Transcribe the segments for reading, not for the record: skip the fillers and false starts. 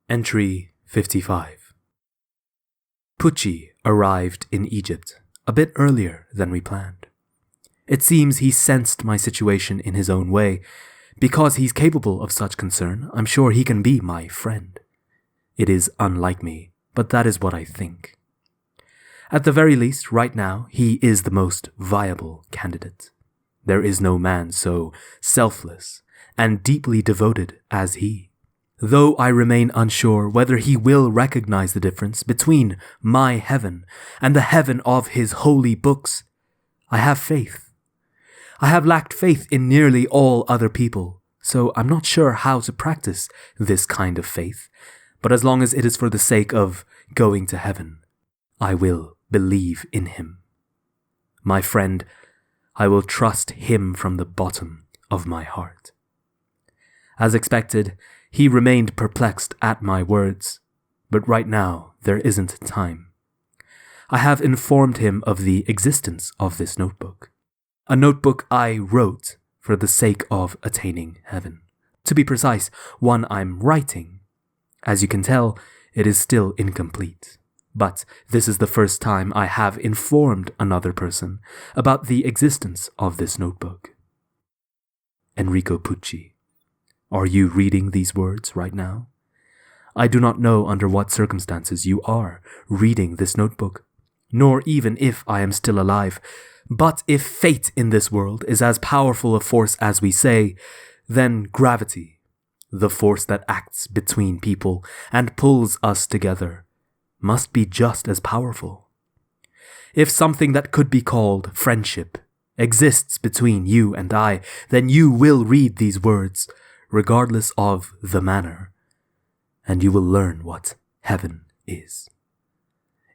Entry 55. Pucci arrived in Egypt a bit earlier than we planned. It seems he sensed my situation in his own way. Because he's capable of such concern, I'm sure he can be my friend. It is unlike me, but that is what I think. At the very least, right now, he is the most viable candidate. There is no man so selfless and deeply devoted as he. Though I remain unsure whether he will recognize the difference between my heaven and the heaven of his holy books, I have faith. I have lacked faith in nearly all other people, so I'm not sure how to practice this kind of faith, but as long as it is for the sake of going to heaven, I will believe in him. My friend, I will trust him from the bottom of my heart. As expected, he remained perplexed at my words, but right now there isn't time. I have informed him of the existence of this notebook. A notebook I wrote for the sake of attaining heaven. To be precise, one I'm writing. As you can tell, it is still incomplete. But this is the first time I have informed another person about the existence of this notebook. Enrico Pucci, are you reading these words right now? I do not know under what circumstances you are reading this notebook, nor even if I am still alive. But if fate in this world is as powerful a force as we say, then gravity, the force that acts between people and pulls us together, must be just as powerful. If something that could be called friendship exists between you and I, then you will read these words, regardless of the manner, and you will learn what heaven is.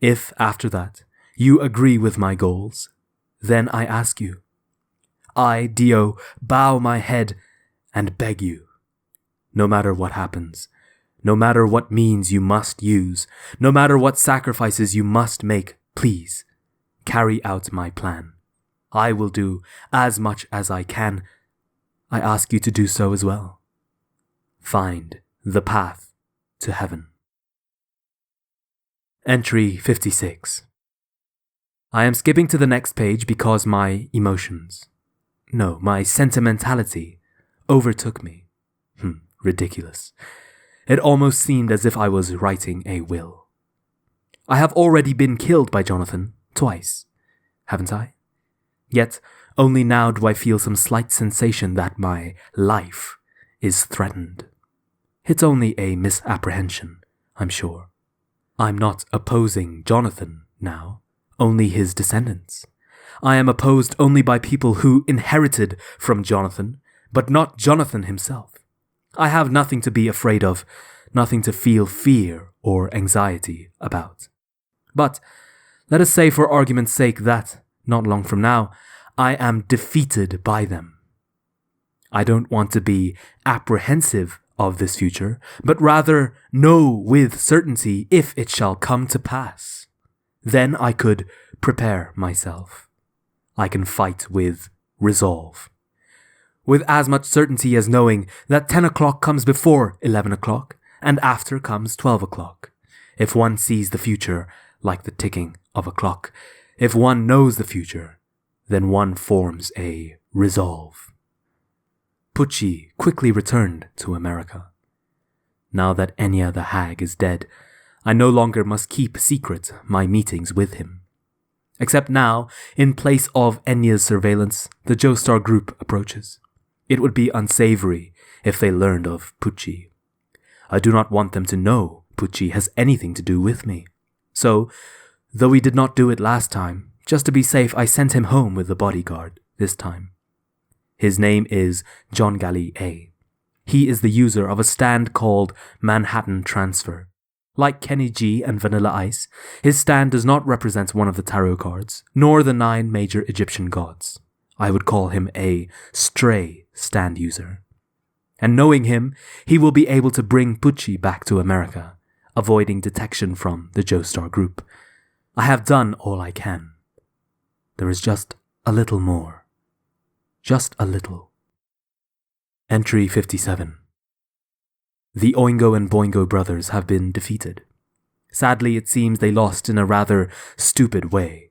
If, after that, you agree with my goals, then I ask you, I, Dio, bow my head and beg you, no matter what happens, no matter what means you must use, no matter what sacrifices you must make, please, carry out my plan. I will do as much as I can. I ask you to do so as well. Find the path to heaven. Entry 56. I am skipping to the next page because my sentimentality overtook me. Ridiculous. It almost seemed as if I was writing a will. I have already been killed by Jonathan twice, haven't I? Yet only now do I feel some slight sensation that my life is threatened. It's only a misapprehension, I'm sure. I'm not opposing Jonathan now. Only his descendants. I am opposed only by people who inherited from Jonathan, but not Jonathan himself. I have nothing to be afraid of, nothing to feel fear or anxiety about. But let us say for argument's sake that, not long from now, I am defeated by them. I don't want to be apprehensive of this future, but rather know with certainty if it shall come to pass. Then I could prepare myself. I can fight with resolve. With as much certainty as knowing that 10 o'clock comes before 11 o'clock and after comes 12 o'clock. If one sees the future like the ticking of a clock, if one knows the future, then one forms a resolve. Pucci quickly returned to America. Now that Enya the hag is dead, I no longer must keep secret my meetings with him. Except now, in place of Enya's surveillance, the Joestar group approaches. It would be unsavory if they learned of Pucci. I do not want them to know Pucci has anything to do with me. So, though he did not do it last time, just to be safe I sent him home with the bodyguard this time. His name is John Galley A. He is the user of a stand called Manhattan Transfer. Like Kenny G and Vanilla Ice, his stand does not represent one of the tarot cards, nor the 9 major Egyptian gods. I would call him a stray stand user. And knowing him, he will be able to bring Pucci back to America, avoiding detection from the Joestar group. I have done all I can. There is just a little more. Just a little. Entry 57. The Oingo and Boingo brothers have been defeated. Sadly, it seems they lost in a rather stupid way.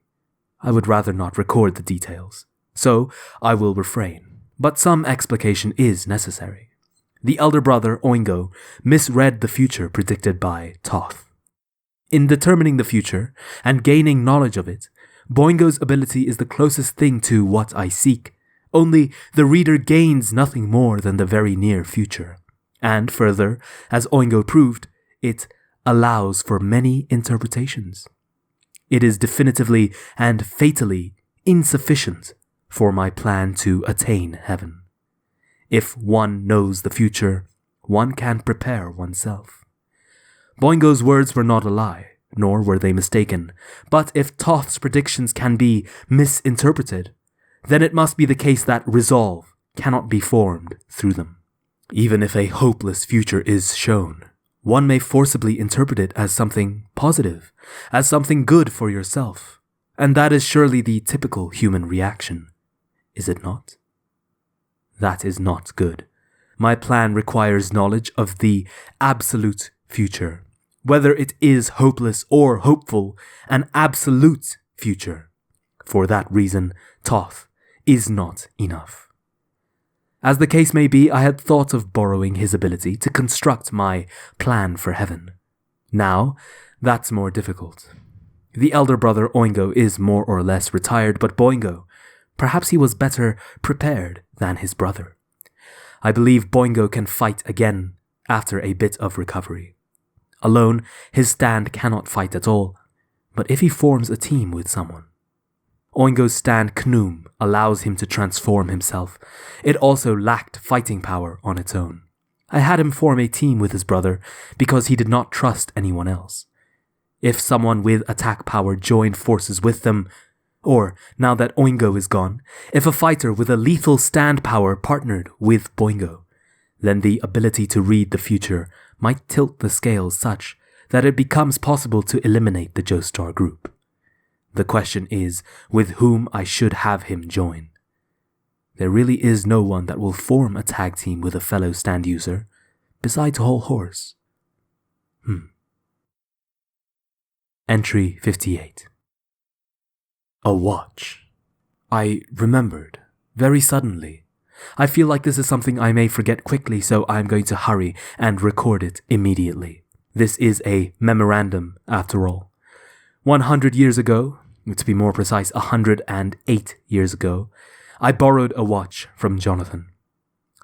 I would rather not record the details, so I will refrain, but some explication is necessary. The elder brother, Oingo, misread the future predicted by Thoth. In determining the future and gaining knowledge of it, Boingo's ability is the closest thing to what I seek, only the reader gains nothing more than the very near future. And further, as Oingo proved, it allows for many interpretations. It is definitively and fatally insufficient for my plan to attain heaven. If one knows the future, one can prepare oneself. Boingo's words were not a lie, nor were they mistaken, but if Thoth's predictions can be misinterpreted, then it must be the case that resolve cannot be formed through them. Even if a hopeless future is shown, one may forcibly interpret it as something positive, as something good for yourself, and that is surely the typical human reaction, is it not? That is not good. My plan requires knowledge of the absolute future, whether it is hopeless or hopeful, an absolute future. For that reason, Thoth is not enough. As the case may be, I had thought of borrowing his ability to construct my plan for heaven. Now, that's more difficult. The elder brother Oingo is more or less retired, but Boingo, perhaps he was better prepared than his brother. I believe Boingo can fight again after a bit of recovery. Alone, his stand cannot fight at all, but if he forms a team with someone. Oingo's stand Knum allows him to transform himself. It also lacked fighting power on its own. I had him form a team with his brother because he did not trust anyone else. If someone with attack power joined forces with them, or, now that Oingo is gone, if a fighter with a lethal stand power partnered with Boingo, then the ability to read the future might tilt the scales such that it becomes possible to eliminate the Joestar group. The question is with whom I should have him join. There really is no one that will form a tag team with a fellow stand user, besides Whole Horse. Entry 58. A watch. I remembered, very suddenly. I feel like this is something I may forget quickly, so I'm going to hurry and record it immediately. This is a memorandum, after all. 100 years ago, to be more precise, 108 years ago, I borrowed a watch from Jonathan.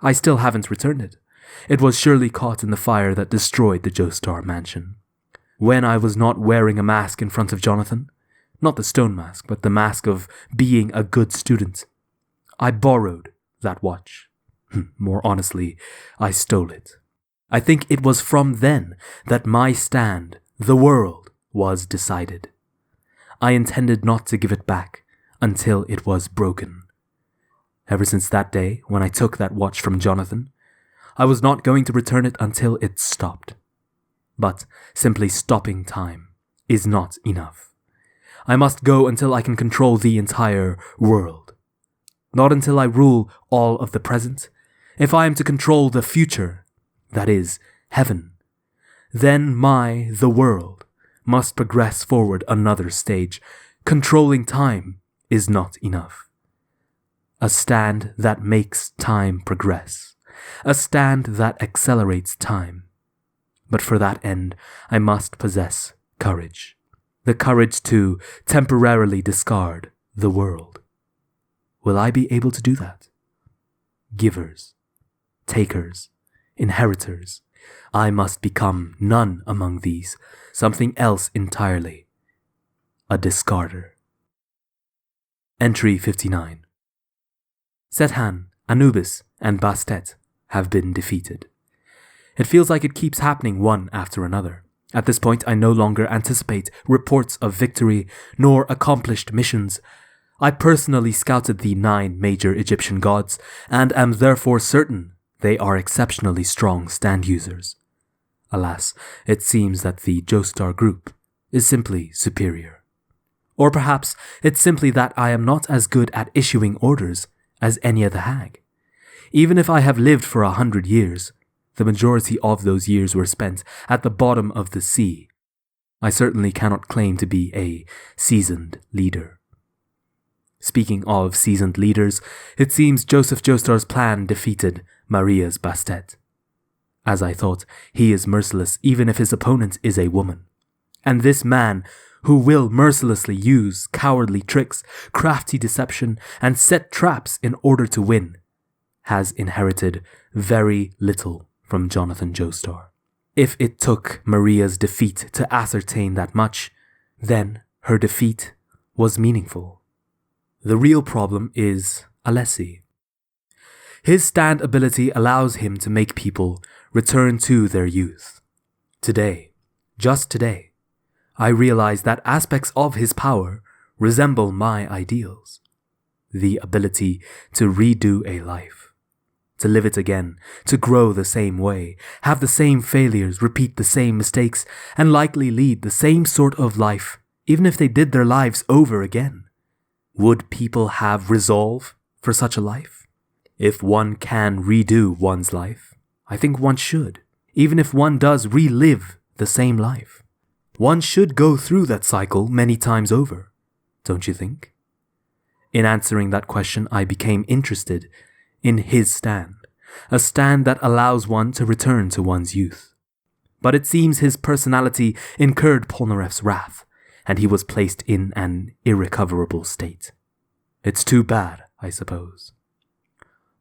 I still haven't returned it. It was surely caught in the fire that destroyed the Joestar mansion. When I was not wearing a mask in front of Jonathan, not the stone mask, but the mask of being a good student, I borrowed that watch. More honestly, I stole it. I think it was from then that my stand, the world, was decided. I intended not to give it back until it was broken. Ever since that day, when I took that watch from Jonathan, I was not going to return it until it stopped. But simply stopping time is not enough. I must go until I can control the entire world. Not until I rule all of the present. If I am to control the future, that is, heaven, then the world, must progress forward another stage. Controlling time is not enough. A stand that makes time progress. A stand that accelerates time. But for that end, I must possess courage. The courage to temporarily discard the world. Will I be able to do that? Givers, takers, inheritors. I must become none among these, something else entirely. A discarder. Entry 59. Sethan, Anubis, and Bastet have been defeated. It feels like it keeps happening one after another. At this point, I no longer anticipate reports of victory nor accomplished missions. I personally scouted the 9 major Egyptian gods and am therefore certain they are exceptionally strong stand users. Alas, it seems that the Joestar group is simply superior. Or perhaps it's simply that I am not as good at issuing orders as any other hag. Even if I have lived for 100 years, The majority of those years were spent at the bottom of the sea. I certainly cannot claim to be a seasoned leader. Speaking of seasoned leaders, it seems Joseph Joestar's plan defeated Maria's Bastet. As I thought, he is merciless even if his opponent is a woman. And this man, who will mercilessly use cowardly tricks, crafty deception, and set traps in order to win, has inherited very little from Jonathan Joestar. If it took Maria's defeat to ascertain that much, then her defeat was meaningful. The real problem is Alessi. His stand ability allows him to make people return to their youth. Today, just today, I realize that aspects of his power resemble my ideals. The ability to redo a life, to live it again, to grow the same way, have the same failures, repeat the same mistakes, and likely lead the same sort of life, even if they did their lives over again. Would people have resolve for such a life? If one can redo one's life, I think one should, even if one does relive the same life. One should go through that cycle many times over, don't you think? In answering that question, I became interested in his stand, a stand that allows one to return to one's youth. But it seems his personality incurred Polnareff's wrath, and he was placed in an irrecoverable state. It's too bad, I suppose.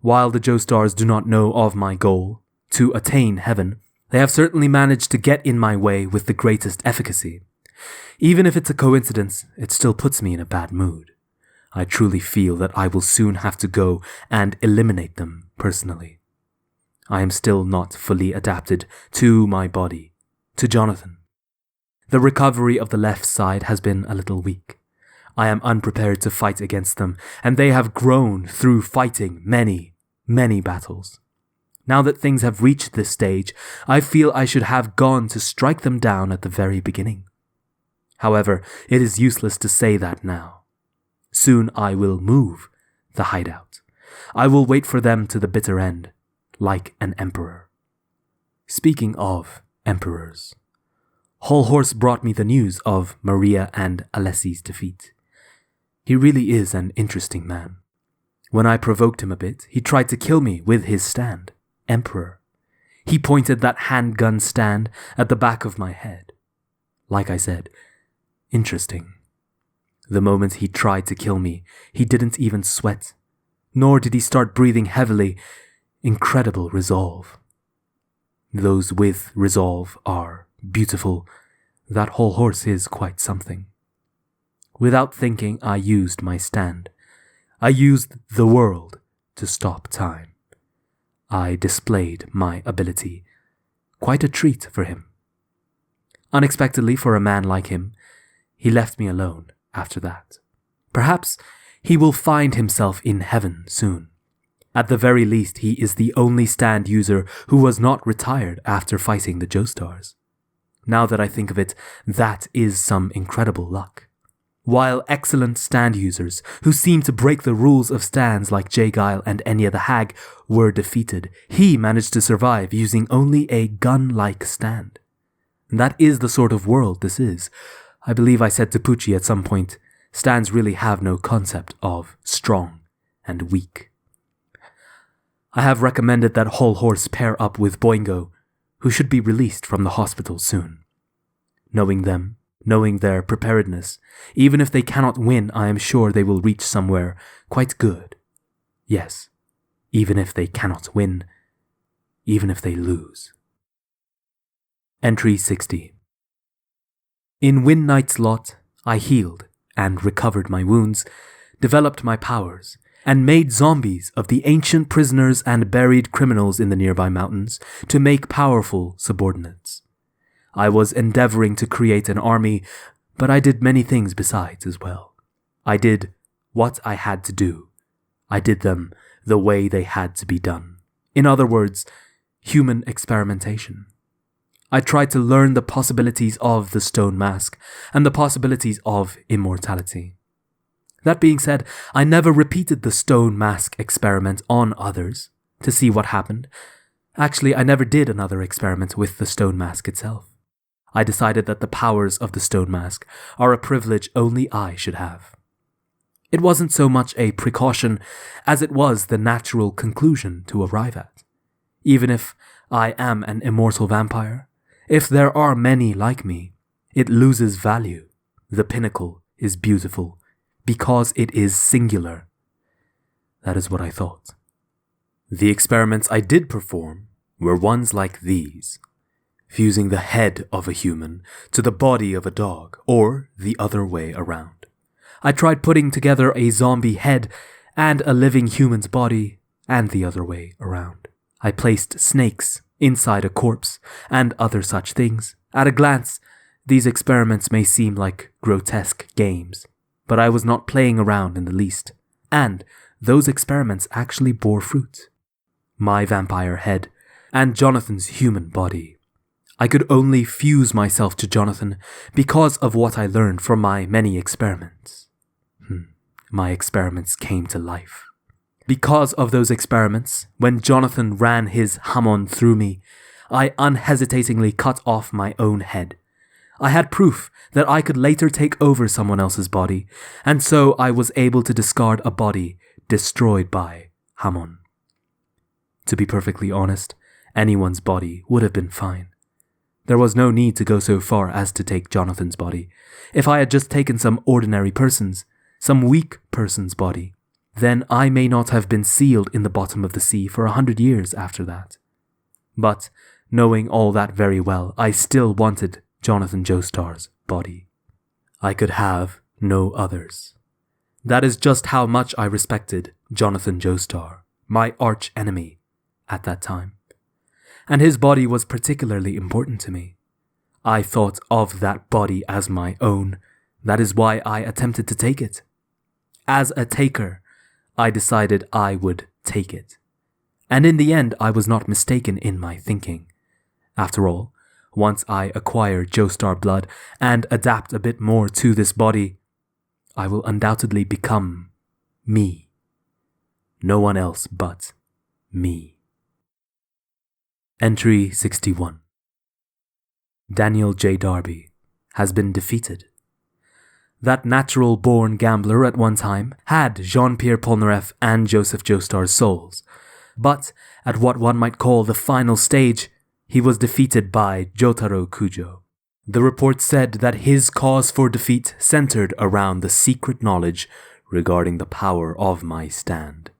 While the Joestars do not know of my goal, to attain heaven, they have certainly managed to get in my way with the greatest efficacy. Even if it's a coincidence, it still puts me in a bad mood. I truly feel that I will soon have to go and eliminate them personally. I am still not fully adapted to my body, to Jonathan. The recovery of the left side has been a little weak. I am unprepared to fight against them, and they have grown through fighting many, many battles. Now that things have reached this stage, I feel I should have gone to strike them down at the very beginning. However, it is useless to say that now. Soon I will move the hideout. I will wait for them to the bitter end, like an emperor. Speaking of emperors, Hallhorse brought me the news of Maria and Alessi's defeat. He really is an interesting man. When I provoked him a bit, he tried to kill me with his stand, Emperor. He pointed that handgun stand at the back of my head. Like I said, interesting. The moment he tried to kill me, he didn't even sweat, nor did he start breathing heavily. Incredible resolve. Those with resolve are beautiful. That Hallhorse is quite something. Without thinking, I used my stand. I used the world to stop time. I displayed my ability. Quite a treat for him. Unexpectedly for a man like him, he left me alone after that. Perhaps he will find himself in heaven soon. At the very least, he is the only stand user who was not retired after fighting the Joestars. Now that I think of it, that is some incredible luck. While excellent stand users, who seem to break the rules of stands like J-Guile and Enya the Hag, were defeated, he managed to survive using only a gun-like stand. And that is the sort of world this is. I believe I said to Pucci at some point, stands really have no concept of strong and weak. I have recommended that Hallhorse pair up with Boingo, who should be released from the hospital soon. Knowing them, knowing their preparedness, even if they cannot win, I am sure they will reach somewhere quite good. Yes, even if they cannot win, even if they lose. Entry 60. In Win Knight's lot, I healed and recovered my wounds, developed my powers, and made zombies of the ancient prisoners and buried criminals in the nearby mountains to make powerful subordinates. I was endeavoring to create an army, but I did many things besides as well. I did what I had to do. I did them the way they had to be done. In other words, human experimentation. I tried to learn the possibilities of the stone mask and the possibilities of immortality. That being said, I never repeated the stone mask experiment on others to see what happened. Actually, I never did another experiment with the stone mask itself. I decided that the powers of the stone mask are a privilege only I should have. It wasn't so much a precaution as it was the natural conclusion to arrive at. Even if I am an immortal vampire, if there are many like me, it loses value. The pinnacle is beautiful because it is singular. That is what I thought. The experiments I did perform were ones like these, fusing the head of a human to the body of a dog, or the other way around. I tried putting together a zombie head and a living human's body, and the other way around. I placed snakes inside a corpse and other such things. At a glance, these experiments may seem like grotesque games, but I was not playing around in the least, and those experiments actually bore fruit. My vampire head and Jonathan's human body. I could only fuse myself to Jonathan because of what I learned from my many experiments. My experiments came to life. Because of those experiments, when Jonathan ran his hamon through me, I unhesitatingly cut off my own head. I had proof that I could later take over someone else's body, and so I was able to discard a body destroyed by hamon. To be perfectly honest, anyone's body would have been fine. There was no need to go so far as to take Jonathan's body. If I had just taken some ordinary person's, some weak person's body, then I may not have been sealed in the bottom of the sea for 100 years after that. But, knowing all that very well, I still wanted Jonathan Joestar's body. I could have no others. That is just how much I respected Jonathan Joestar, my arch enemy at that time. And his body was particularly important to me. I thought of that body as my own. That is why I attempted to take it. As a taker, I decided I would take it. And in the end, I was not mistaken in my thinking. After all, once I acquire Joestar blood and adapt a bit more to this body, I will undoubtedly become me. No one else but me. Entry 61. Daniel J. Darby has been defeated. That natural-born gambler at one time had Jean-Pierre Polnareff and Joseph Joestar's souls, but at what one might call the final stage, he was defeated by Jotaro Kujo. The report said that his cause for defeat centered around the secret knowledge regarding the power of my stand,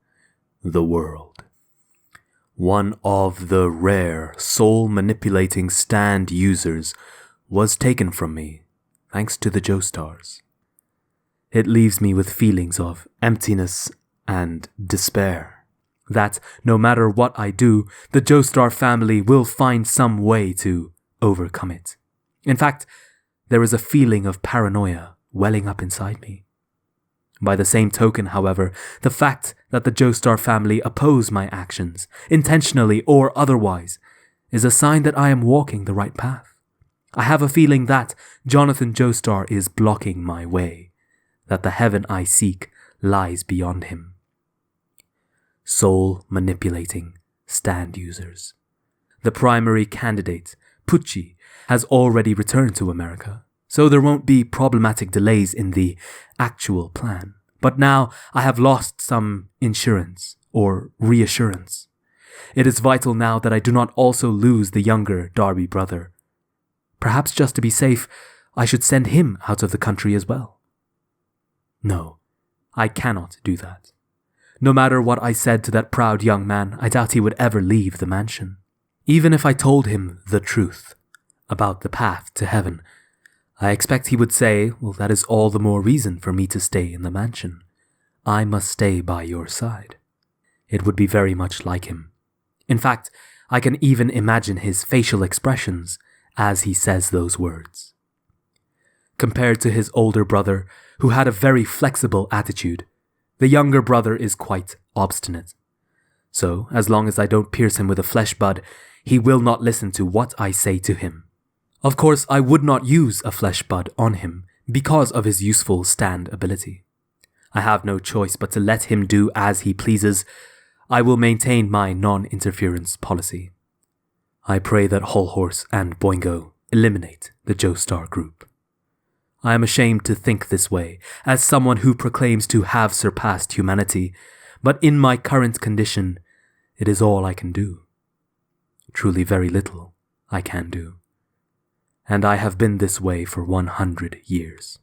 the world. One of the rare soul-manipulating stand users was taken from me, thanks to the Joestars. It leaves me with feelings of emptiness and despair, that no matter what I do, the Joestar family will find some way to overcome it. In fact, there is a feeling of paranoia welling up inside me. By the same token, however, the fact that the Joestar family oppose my actions, intentionally or otherwise, is a sign that I am walking the right path. I have a feeling that Jonathan Joestar is blocking my way, that the heaven I seek lies beyond him. Soul manipulating stand users. The primary candidate, Pucci, has already returned to America, so there won't be problematic delays in the actual plan. But now I have lost some insurance or reassurance. It is vital now that I do not also lose the younger Darby brother. Perhaps just to be safe, I should send him out of the country as well. No, I cannot do that. No matter what I said to that proud young man, I doubt he would ever leave the mansion. Even if I told him the truth about the path to heaven, I expect he would say, well, that is all the more reason for me to stay in the mansion. I must stay by your side. It would be very much like him. In fact, I can even imagine his facial expressions as he says those words. Compared to his older brother, who had a very flexible attitude, the younger brother is quite obstinate. So, as long as I don't pierce him with a flesh bud, he will not listen to what I say to him. Of course, I would not use a flesh bud on him because of his useful stand ability. I have no choice but to let him do as he pleases. I will maintain my non-interference policy. I pray that Whole Horse and Boingo eliminate the Joestar group. I am ashamed to think this way, as someone who proclaims to have surpassed humanity, but in my current condition, it is all I can do. Truly very little I can do. And I have been this way for 100 years.